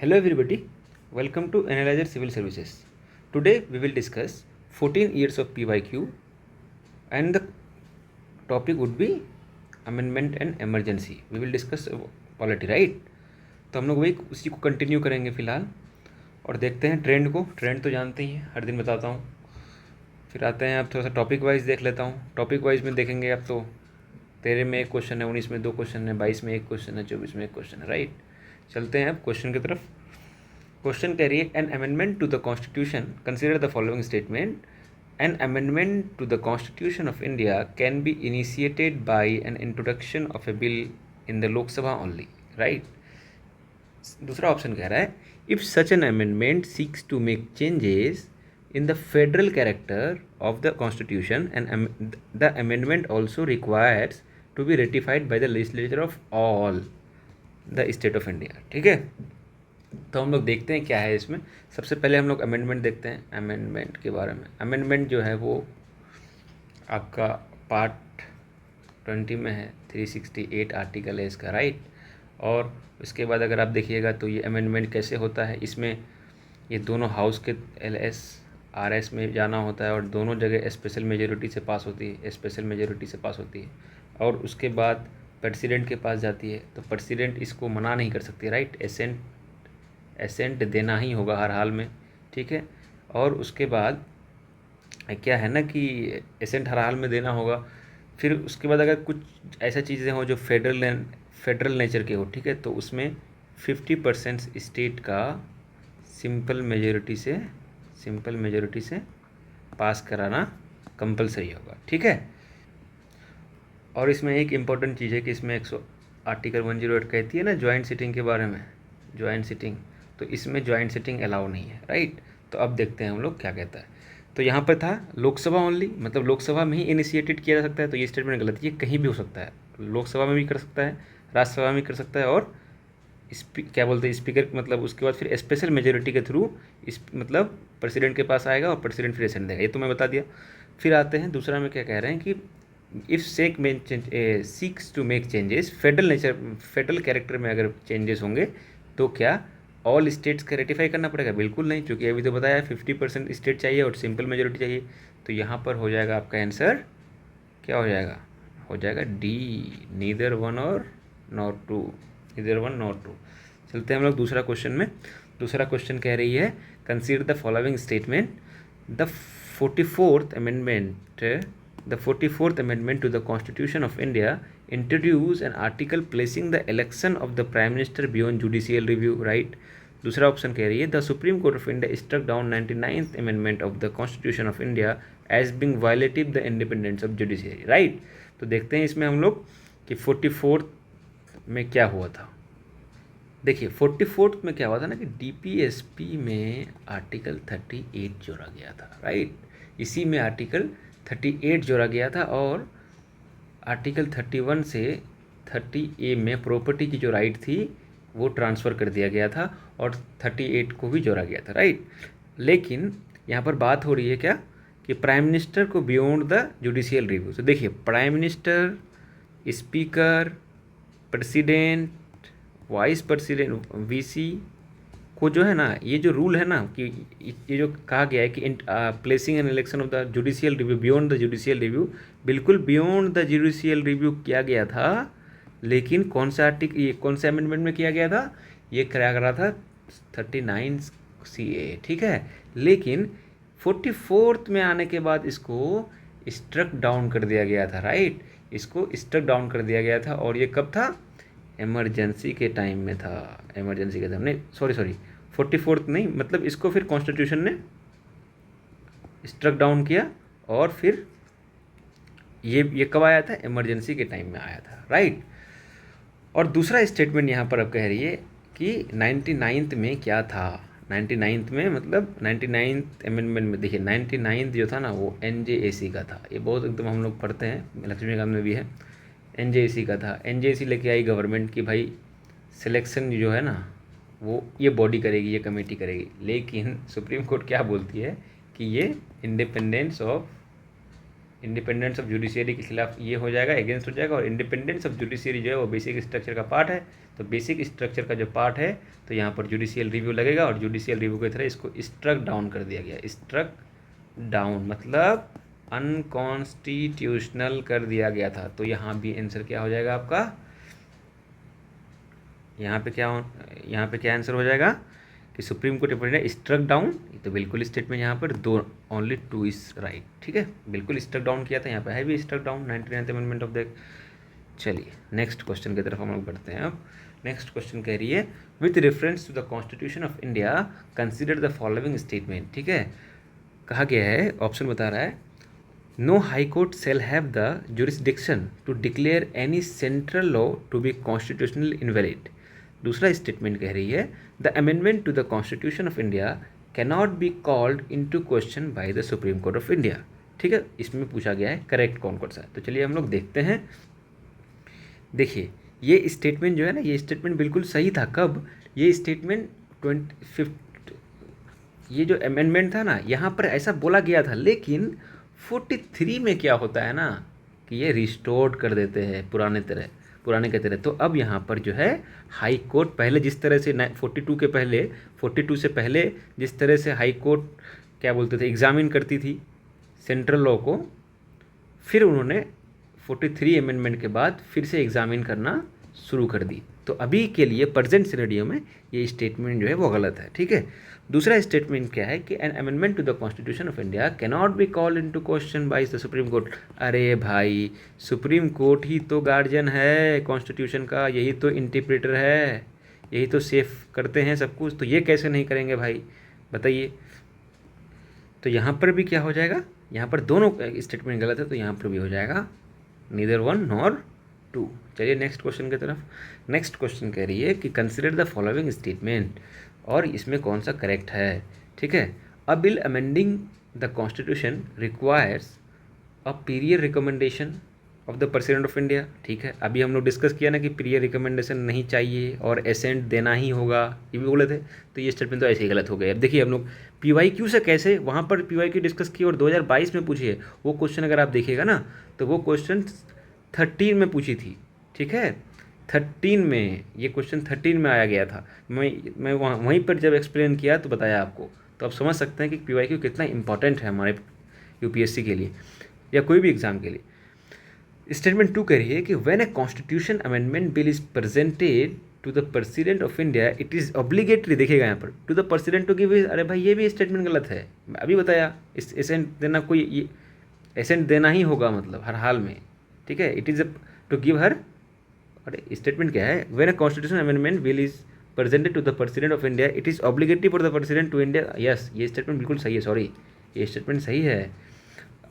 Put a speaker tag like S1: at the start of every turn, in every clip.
S1: Hello everybody, welcome to Analyzer Civil Services. Today we will discuss 14 years of PYQ and the topic would be amendment and emergency. We will discuss polity, right? तो हम लोग वही उसी को continue करेंगे फ़िलहाल और देखते हैं ट्रेंड को। ट्रेंड तो जानते ही हैं, हर दिन बताता हूँ। फिर आते हैं, अब थोड़ा सा टॉपिक वाइज देख लेता हूँ। टॉपिक वाइज में देखेंगे अब तो 13 में एक क्वेश्चन है, 19 में 2 क्वेश्चन है, 22 में एक क्वेश्चन है, 24 में एक क्वेश्चन है, राइट। चलते हैं अब क्वेश्चन की तरफ। क्वेश्चन कह रही है an amendment to the constitution, consider the following statement. An amendment to the constitution of India can be initiated by an introduction of a bill in the Lok Sabha only, right. दूसरा option कह रहा है if such an amendment seeks to make changes in the federal character of the constitution and the amendment also requires to be ratified by the legislature of all the state of India। ठीक है, तो हम लोग देखते हैं क्या है इसमें। सबसे पहले हम लोग अमेंडमेंट देखते हैं, अमेंडमेंट के बारे में। अमेंडमेंट जो है वो आपका पार्ट 20 में है, 368 आर्टिकल है इसका, राइट। और उसके बाद अगर आप देखिएगा तो ये अमेंडमेंट कैसे होता है, इसमें ये दोनों हाउस के LS RS में जाना होता है और दोनों जगह स्पेशल मेजोरिटी से पास होती है, स्पेशल मेजोरिटी से पास होती है। और उसके बाद प्रेसिडेंट के पास जाती है, तो प्रेसिडेंट इसको मना नहीं कर सकती, राइट। एसेंट देना ही होगा हर हाल में, ठीक है। और उसके बाद क्या है ना कि एसेंट हर हाल में देना होगा। फिर उसके बाद अगर कुछ ऐसा चीज़ें हो जो फेडरल नेचर के हो, ठीक है, तो उसमें 50% स्टेट का सिंपल मेजोरिटी से पास कराना कंपलसरी होगा, ठीक है। और इसमें एक इम्पॉर्टेंट चीज़ है कि इसमें आर्टिकल 108 कहती है ना ज्वाइंट सिटिंग के बारे में, ज्वाइंट सिटिंग, तो इसमें ज्वाइंट सिटिंग अलाउ नहीं है, राइट। तो अब देखते हैं हम लोग क्या कहता है। तो यहाँ पर था लोकसभा ओनली, मतलब लोकसभा में ही इनिशिएटेड किया जा सकता है, तो ये स्टेटमेंट गलत है। ये कहीं भी हो सकता है, लोकसभा में भी कर सकता है, राज्यसभा में भी कर सकता है, और क्या बोलते हैं स्पीकर, मतलब उसके बाद फिर स्पेशल मेजोरिटी के थ्रू मतलब प्रेसिडेंट के पास आएगा और प्रेसिडेंट फिर एसेंट देगा। ये तो मैं बता दिया। फिर आते हैं दूसरा में क्या कह रहे हैं कि if seeks to make changes federal character में अगर चेंजेस होंगे तो क्या ऑल स्टेट्स का रेटिफाई करना पड़ेगा? बिल्कुल नहीं, क्योंकि अभी तो बताया 50% स्टेट चाहिए और सिंपल मेजोरिटी चाहिए। तो यहाँ पर हो जाएगा आपका आंसर, क्या हो जाएगा डी, नीदर वन और नॉट टू, इधर वन नॉट टू। चलते हैं हम लोग दूसरा क्वेश्चन में। दूसरा क्वेश्चन कह रही है consider the following statement. The 44th amendment to the constitution of India introduce an article placing the election of the prime minister beyond judicial review, right। दूसरा ऑप्शन कह रही है the supreme court of India struck down 99th amendment of the constitution of India as being violative the independence of judiciary, right. तो देखते हैं इसमें हम लोग कि 44th में क्या हुआ था। देखिए 44th में क्या हुआ था ना कि DPSP में आर्टिकल 38 जोड़ा गया था, राइट। इसी में आर्टिकल 38 जोड़ा गया था और आर्टिकल 31 से 30A में प्रॉपर्टी की जो राइट थी वो ट्रांसफ़र कर दिया गया था और 38 को भी जोड़ा गया था, राइट। लेकिन यहाँ पर बात हो रही है क्या कि प्राइम मिनिस्टर को बियॉन्ड द जुडिशियल रिव्यू। तो देखिए prime minister, speaker, president, vice president, VC को जो है ना, ये जो रूल है ना कि ये जो कहा गया है कि placing an election of the judicial review beyond the judicial review, बिल्कुल बियॉन्ड द जुडिशियल रिव्यू किया गया था। लेकिन कौन सा आर्टिकल, ये कौन से अमेंडमेंट में किया गया था? ये क्या करा था 39CA, ठीक है। लेकिन 44th में आने के बाद इसको स्ट्रक डाउन कर दिया गया था, राइट। इसको स्ट्रक डाउन कर दिया गया था और ये कब था? इमरजेंसी के टाइम में था। इमरजेंसी के टाइम नहीं, सॉरी 44th नहीं, मतलब इसको फिर कॉन्स्टिट्यूशन ने स्ट्रक डाउन किया और फिर ये कब आया था? इमरजेंसी के टाइम में आया था, राइट। और दूसरा स्टेटमेंट यहाँ पर अब कह रही है कि 99th में क्या था। 99th में मतलब 99th अमेंडमेंट में देखिए 99th जो था ना वो NJAC का था। ये बहुत एकदम हम लोग पढ़ते हैं, लक्ष्मीकांत में भी है, NJAC का था। NJAC लेके आई गवर्नमेंट की भाई सिलेक्शन जो है ना वो ये बॉडी करेगी, ये कमेटी करेगी। लेकिन सुप्रीम कोर्ट क्या बोलती है कि ये independence of independence of judiciary के खिलाफ ये हो जाएगा, अगेंस्ट हो जाएगा। और इंडिपेंडेंस ऑफ जुडिशियरी जो है वो बेसिक स्ट्रक्चर का पार्ट है, तो बेसिक स्ट्रक्चर का जो पार्ट है तो यहाँ पर जुडिशियल रिव्यू लगेगा, और जुडिशियल रिव्यू की तरह इसको स्ट्रक डाउन कर दिया गया। स्ट्रक डाउन मतलब अनकॉन्स्टिट्यूशनल कर दिया गया था। तो यहाँ भी आंसर क्या हो जाएगा आपका, यहाँ पे क्या आंसर हो जाएगा कि supreme court representative struck down. तो बिल्कुल स्टेटमेंट यहाँ पर दो, ओनली 2 इज राइट। ठीक है, बिल्कुल स्ट्रक डाउन किया था, यहाँ पे है भी struck down 99th amendment of the. चलिए नेक्स्ट क्वेश्चन की तरफ हम लोग बढ़ते हैं। अब नेक्स्ट क्वेश्चन कह रही है with reference to the constitution of India consider the following statement. ठीक है, कहा गया है, ऑप्शन बता रहा है, no high court shall have the jurisdiction to declare any central law to be constitutionally invalid। दूसरा स्टेटमेंट कह रही है the amendment to the constitution of India cannot be called into question by the supreme court of India. ठीक है, इसमें पूछा गया है करेक्ट कौन कौन सा है। तो चलिए हम लोग देखते हैं। देखिए ये स्टेटमेंट जो है ना, ये स्टेटमेंट बिल्कुल सही था। कब? ये स्टेटमेंट 25 ये जो अमेंडमेंट था ना, यहाँ पर ऐसा बोला गया था, लेकिन 43 में क्या होता है ना कि ये रिस्टोर्ड कर देते हैं पुराने के तरह। तो अब यहाँ पर जो है हाई कोर्ट पहले जिस तरह से 42 से पहले जिस तरह से हाई कोर्ट क्या बोलते थे, एग्जामिन करती थी सेंट्रल लॉ को, फिर उन्होंने 43 अमेंडमेंट के बाद फिर से एग्जामिन करना शुरू कर दी। तो अभी के लिए प्रेजेंट सिनेरियो में ये स्टेटमेंट जो है वो गलत है। ठीक है, दूसरा स्टेटमेंट क्या है कि an amendment to the constitution of India can not be called into question by the supreme court. अरे भाई, सुप्रीम कोर्ट ही तो गार्जियन है कॉन्स्टिट्यूशन का, यही तो इंटरप्रेटर है, यही तो सेफ करते हैं सब कुछ, तो ये कैसे नहीं करेंगे भाई, बताइए। तो यहाँ पर भी क्या हो जाएगा, यहाँ पर दोनों स्टेटमेंट गलत है, तो यहाँ पर भी हो जाएगा नीदर 1 नॉर 2। चलिए नेक्स्ट क्वेश्चन की तरफ। नेक्स्ट क्वेश्चन कह रही है कि कंसिडर द फॉलोइंग स्टेटमेंट, और इसमें कौन सा करेक्ट है। ठीक है, a bill amending the constitution requires a prior recommendation of the president of India. ठीक है, अभी हम लोग डिस्कस किया ना कि पीरियर रिकमेंडेशन नहीं चाहिए और एसेंट देना ही होगा, ये भी बोले थे। तो ये स्टेटमेंट तो ऐसे ही गलत हो गया। अब देखिए हम लोग PYQ से कैसे वहाँ पर PYQ डिस्कस किए और 2022 में पूछी है वो क्वेश्चन, अगर आप देखिएगा ना तो वो क्वेश्चन 13 में पूछी थी। ठीक है, 13 में ये क्वेश्चन 13 में आया गया था। मैं वहीं पर जब एक्सप्लेन किया तो बताया आपको, तो आप समझ सकते हैं कि PYQ कितना इंपॉर्टेंट है हमारे UPSC के लिए या कोई भी एग्ज़ाम के लिए। स्टेटमेंट 2 कह रही है कि when a constitution amendment bill is presented to the president of India it is obligatory, देखिएगा यहाँ पर to the president to give. अरे भाई ये भी स्टेटमेंट गलत है, अभी बताया इस एसेंट देना, कोई एसेंट देना ही होगा मतलब हर हाल में। ठीक है, it is to give her, अरे स्टेटमेंट क्या है, when a constitution amendment bill is presented to the president of India it is obligatory for the president to India. Yes, ये स्टेटमेंट बिल्कुल सही है, सॉरी ये स्टेटमेंट सही है।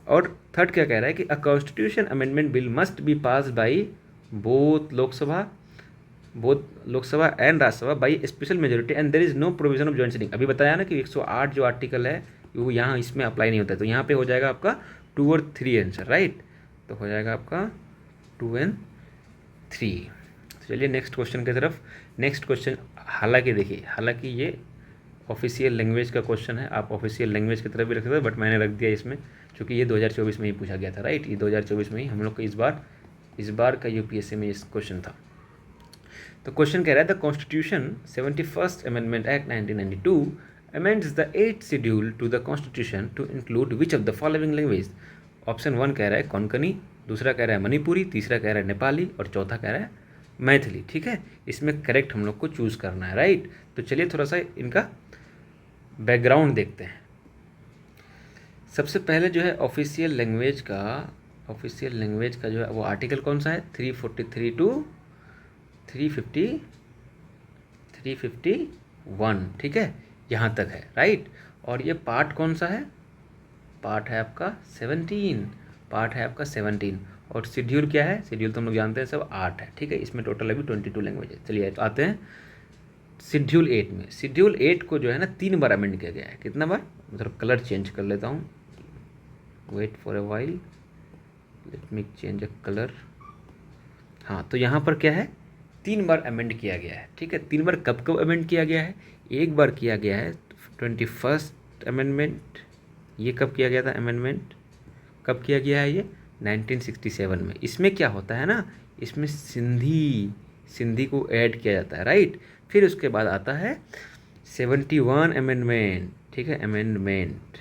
S1: और थर्ड क्या कह रहा है कि a constitution amendment bill must be pass by both Lok Sabha and Rajya Sabha by special majority and there is no provision of joint sitting. अभी बताया ना कि 108 जो आर्टिकल है वो यहाँ इसमें अप्लाई नहीं होता है, तो यहाँ पे हो जाएगा आपका 2 और 3 आंसर, राइट। तो हो जाएगा आपका 2 और 3। तो चलिए नेक्स्ट क्वेश्चन की तरफ। नेक्स्ट क्वेश्चन हालांकि देखिए, हालांकि ये ऑफिशियल लैंग्वेज का क्वेश्चन है, आप ऑफिशियल लैंग्वेज की तरफ भी रख सकते हैं, बट मैंने रख दिया इसमें क्योंकि ये 2024 में ही पूछा गया था, राइट। ये 2024 में ही हम लोग को इस बार का UPSC में इस क्वेश्चन था। तो क्वेश्चन कह रहा है the constitution 71st amendment act 1992 amends the 8th schedule to the constitution to include which of the following language. Option 1 कह रहा है कोंकणी, दूसरा कह रहा है मणिपुरी, तीसरा कह रहा है नेपाली और चौथा कह रहा है मैथिली। ठीक है, इसमें करेक्ट हम लोग को चूज़ करना है, राइट। तो चलिए थोड़ा सा इनका बैकग्राउंड देखते हैं। सबसे पहले जो है ऑफिशियल लैंग्वेज का जो है वो आर्टिकल कौन सा है, 343 टू 351। ठीक है, यहाँ तक है, राइट। और ये पार्ट कौन सा है, पार्ट है आपका 17। और शेड्यूल क्या है, शेड्यूल तो हम लोग जानते हैं सब 8 है। ठीक है, इसमें टोटल अभी 22 लैंग्वेज है। चलिए तो आते हैं शेड्यूल 8 में। शेड्यूल 8 को जो है ना 3 बार अमेंड किया गया है। कितना बार, मतलब कलर चेंज कर लेता हूँ, wait for a while, let me change a colour. हाँ, तो यहाँ पर क्या है, 3 बार अमेंड किया गया है। ठीक है, 3 बार कब कब अमेंड किया गया है, एक बार किया गया है 21st अमेंडमेंट। ये कब किया गया था अमेंडमेंट, कब किया गया है ये? 1967 में। इसमें क्या होता है ना, इसमें सिंधी को ऐड किया जाता है, राइट। फिर उसके बाद आता है 71 अमेंडमेंट, ठीक है, अमेंडमेंट।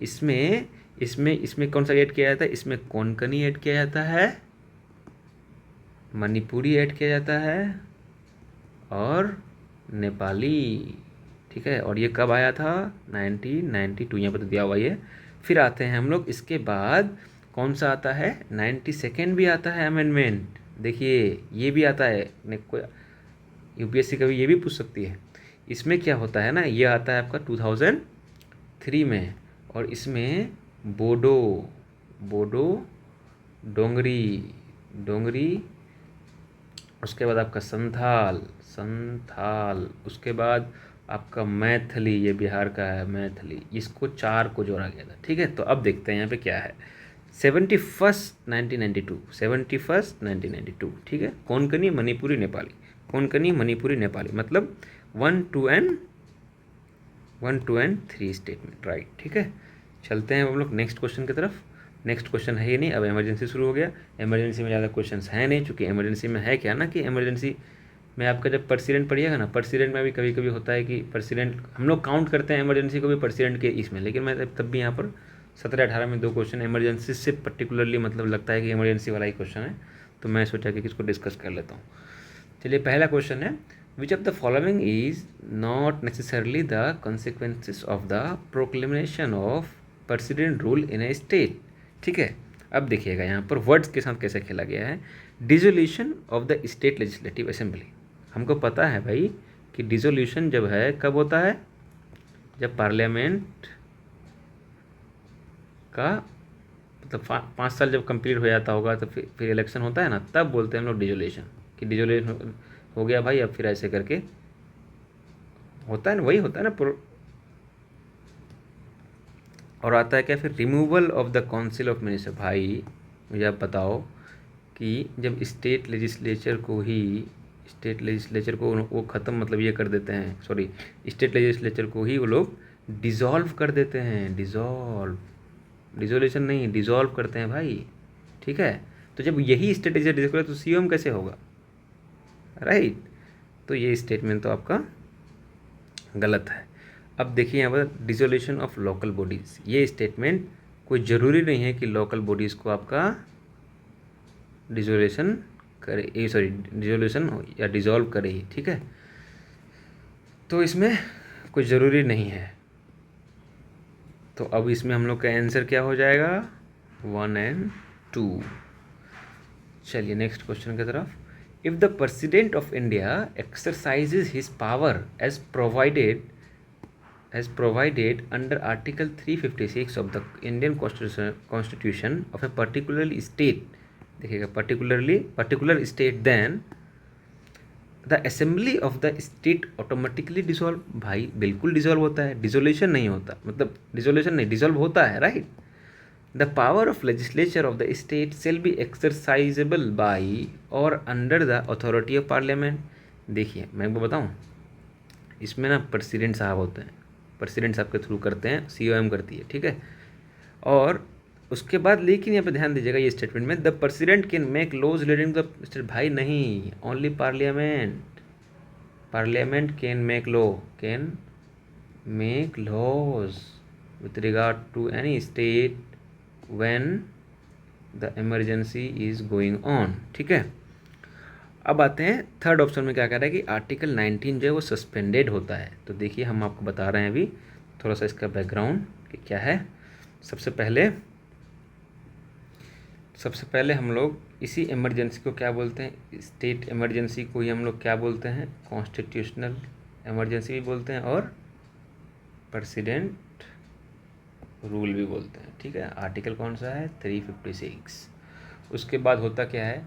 S1: इसमें इसमें इसमें कौन सा ऐड किया जाता है? इसमें कोंकणी ऐड किया जाता है, मणिपुरी ऐड किया जाता है और नेपाली, ठीक है। और ये कब आया था? 1992, यहाँ पर तो दिया हुआ ये। फिर आते हैं हम लोग, इसके बाद कौन सा आता है? 92nd भी आता है अमेंडमेंट। देखिए ये भी आता है, कोई यूपीएससी कभी ये भी पूछ सकती है। इसमें क्या होता है ना, ये आता है आपका 2003 में। और इसमें बोडो डोंगरी, उसके बाद आपका संथाल, उसके बाद आपका मैथिली, ये बिहार का है मैथिली। इसको 4 को जोड़ा गया था, ठीक है। तो अब देखते हैं यहाँ पे क्या है। 71 1992, ठीक है। कोंकणी मणिपुरी नेपाली, मतलब 1 2 and 3 स्टेटमेंट, राइट, ठीक है। चलते हैं हम लोग नेक्स्ट क्वेश्चन की तरफ। नेक्स्ट क्वेश्चन है ही नहीं, अब इमरजेंसी शुरू हो गया। इमरजेंसी में ज़्यादा क्वेश्चंस हैं नहीं, चूँकि इमरजेंसी में है क्या ना कि इमरजेंसी में आपका जब परसिडेंट पढ़िएगा ना, परसिडेंट में भी कभी कभी होता है कि परसिडेंट हम लोग काउंट करते हैं इमरजेंसी को भी परसिडेंट के इसमें, लेकिन मैं तब भी यहाँ पर 17-18 में 2 क्वेश्चन इमरजेंसी से पर्टिकुलरली मतलब लगता है कि इमरजेंसी वाला ही क्वेश्चन है, तो मैं सोचा कि इसको डिस्कस कर लेता हूँ। चलिए पहला क्वेश्चन है, which of the following is not necessarily the consequences of the proclamation of president rule in a state, ठीक है। अब देखिएगा यहाँ पर वर्ड्स के साथ कैसे खेला गया है। Dissolution of the state legislative assembly, हमको पता है भाई कि डिसोल्यूशन जब है कब होता है? जब पार्लियामेंट का मतलब 5 साल जब कंप्लीट हो जाता होगा तो फिर इलेक्शन होता है ना, तब बोलते हैं हम लोग डिसोल्यूशन, कि डिसोल्यूशन हो गया भाई, अब फिर ऐसे करके होता है ना, वही होता है ना। और आता है क्या फिर? Removal of the council of minister. भाई मुझे आप बताओ कि जब स्टेट लेजिस्लेचर को वो ख़त्म मतलब ये कर देते हैं, सॉरी, स्टेट लेजिस्लेचर को ही वो लोग डिज़ोल्व कर देते हैं, डिज़ोल्यूशन नहीं, डिज़ोल्व करते हैं भाई, ठीक है। तो जब यही स्टेट लेजिस्लेचर करे तो सीएम कैसे होगा, राइट। तो ये स्टेटमेंट तो आपका गलत है। अब देखिए यहाँ पर डिसोल्यूशन ऑफ लोकल बॉडीज़, ये स्टेटमेंट कोई ज़रूरी नहीं है कि लोकल बॉडीज़ को आपका डिसोल्यूशन करे, सॉरी डिसोल्यूशन या डिज़ोल्व करे ही, ठीक है। तो इसमें कोई ज़रूरी नहीं है। तो अब इसमें हम लोग का आंसर क्या हो जाएगा? 1 and 2। चलिए नेक्स्ट क्वेश्चन की तरफ। If the president of India exercises his power as provided under Article 356 of the Indian Constitution of a particular state, देखिएगा particular state, then the assembly of the state automatically dissolve। भाई बिल्कुल dissolve होता है, dissolution नहीं होता, मतलब dissolution नहीं, dissolve होता है, right. The power of legislature of the state shall be exercisable by or under the authority of parliament. देखिए मैं आपको बताऊँ, इसमें ना प्रेसिडेंट साहब होते हैं, प्रेसिडेंट साहब के थ्रू करते हैं, सीओएम करती है, ठीक है। और उसके बाद लेकिन यहाँ पे ध्यान दीजिएगा ये स्टेटमेंट में, the president can make laws relating the state. भाई नहीं, only parliament can make laws with regard to any state when the emergency is going on, ठीक है। अब आते हैं थर्ड ऑप्शन में, क्या कह रहा है कि आर्टिकल 19 जो है वो सस्पेंडेड होता है। तो देखिए हम आपको बता रहे हैं अभी थोड़ा सा इसका बैकग्राउंड कि क्या है। सबसे पहले हम लोग इसी इमरजेंसी को क्या बोलते हैं? स्टेट इमरजेंसी को ही हम लोग क्या बोलते हैं? कॉन्स्टिट्यूशनल इमरजेंसी भी बोलते हैं और प्रेसिडेंट रूल भी बोलते हैं, ठीक है। आर्टिकल कौन सा है? 356। उसके बाद होता क्या है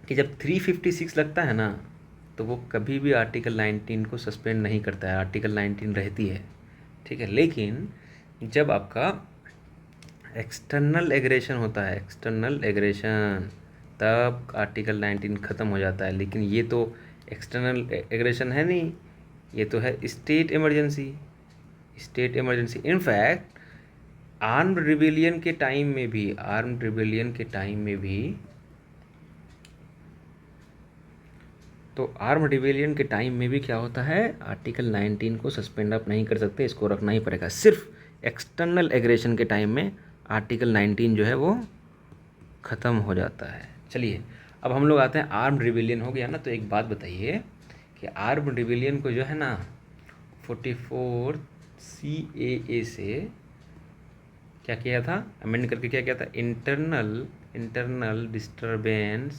S1: कि जब 356 लगता है ना, तो वो कभी भी आर्टिकल 19 को सस्पेंड नहीं करता है, आर्टिकल 19 रहती है, ठीक है। लेकिन जब आपका एक्सटर्नल एग्रेशन होता है, तब आर्टिकल 19 ख़त्म हो जाता है। लेकिन ये तो एक्सटर्नल एग्रेशन है नहीं, ये तो है state emergency. In fact armed rebellion के टाइम में भी तो आर्म्ड रिबेलियन के टाइम में भी क्या होता है, आर्टिकल 19 को सस्पेंड आप नहीं कर सकते, इसको रखना ही पड़ेगा। सिर्फ एक्सटर्नल एग्रेशन के टाइम में आर्टिकल 19 जो है वो ख़त्म हो जाता है। चलिए अब हम लोग आते हैं, आर्म्ड रिबेलियन हो गया ना, तो एक बात बताइए कि आर्म्ड रिबेलियन को जो है ना 44 CAA से क्या किया था, अमेंड करके क्या किया था, इंटरनल डिस्टरबेंस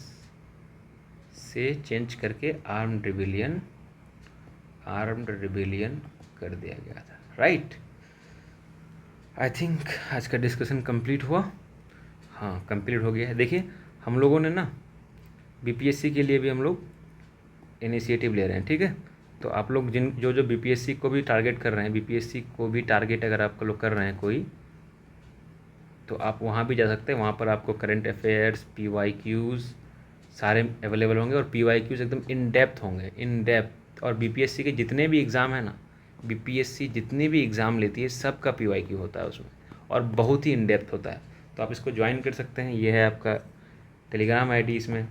S1: से चेंज करके आर्म्ड रिबेलियन कर दिया गया था। राइट, आई थिंक आज का डिस्कशन कंप्लीट हुआ। हाँ कंप्लीट हो गया है। देखिए हम लोगों ने ना BPSC के लिए भी हम लोग इनिशिएटिव ले रहे हैं, ठीक है। तो आप लोग जो BPSC को भी टारगेट कर रहे हैं, BPSC को भी टारगेट अगर आप लोग कर रहे हैं कोई, तो आप वहाँ भी जा सकते हैं। वहाँ पर आपको करंट अफेयर्स, PYQs सारे अवेलेबल होंगे, और PYQs एकदम इन डेप्थ होंगे, इन डेप्थ। और BPSC के जितने भी एग्ज़ाम है ना, BPSC जितनी भी एग्ज़ाम लेती है सबका PYQ होता है उसमें, और बहुत ही इन डेप्थ होता है। तो आप इसको ज्वाइन कर सकते हैं। ये है आपका टेलीग्राम ID, इसमें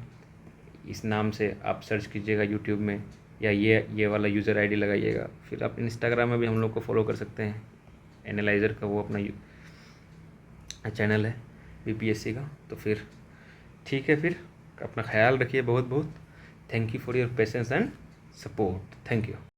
S1: इस नाम से आप सर्च कीजिएगा यूट्यूब में, या ये वाला यूज़र ID लगाइएगा। फिर आप इंस्टाग्राम में भी हम लोग को फॉलो कर सकते हैं, एनालाइज़र का वो अपना चैनल है BPSC का। तो फिर ठीक है, फिर अपना ख्याल रखिए बहुत बहुत। Thank you for your patience and support. Thank you.